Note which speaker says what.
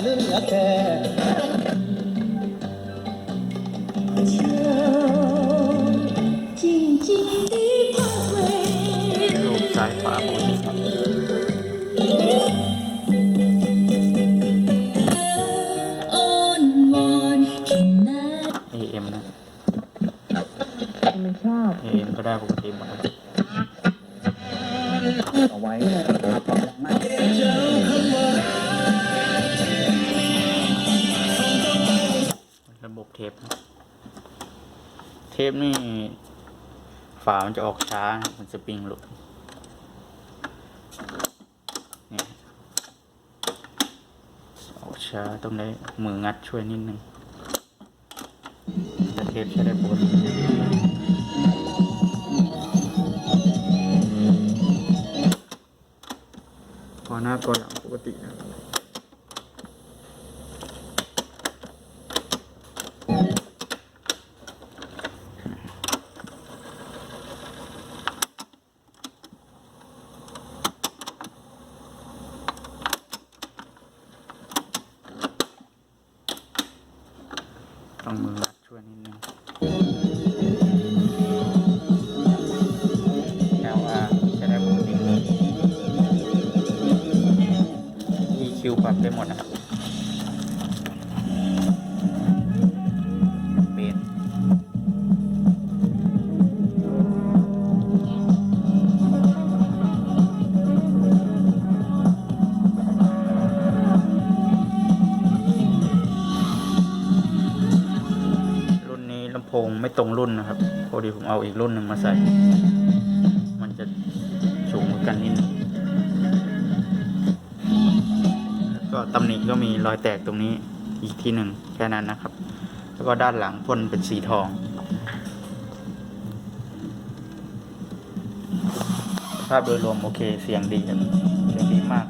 Speaker 1: เหลือแค่
Speaker 2: รูปซ้ายขวาบนครับ AM นะ
Speaker 3: ไม่ชอบ
Speaker 2: AM ก็ได้ปกติหมดครับ
Speaker 3: เอาไว้มาก
Speaker 2: ระบบเทปนะเทปนี่ฝามันจะออกช้ามันสปริงหลุดนี่ออกช้าต้องได้มืองัดช่วยนิดนึงแต่เทปใช้ได้ปกติพอหน้าตัวหลังปกตินะต้องมือรัดช่วยนิดนึง LR จะได้ปกติ EQ ปรับได้หมดนะครับเบสรุ่นนี้ลำโพงไม่ตรงรุ่นนะครับพอดีผมเอาอีกรุ่นหนึ่งมาใส่ มันจะสูงเหมือนกันนิดนึงก็ตำหนิก็มีรอยแตกตรงนี้อีกทีหนึ่งแค่นั้นนะครับ แล้วก็ด้านหลังพ่นเป็นสีทองภาพโดยรวมโอเคเสียงดีครับเสียงดีมาก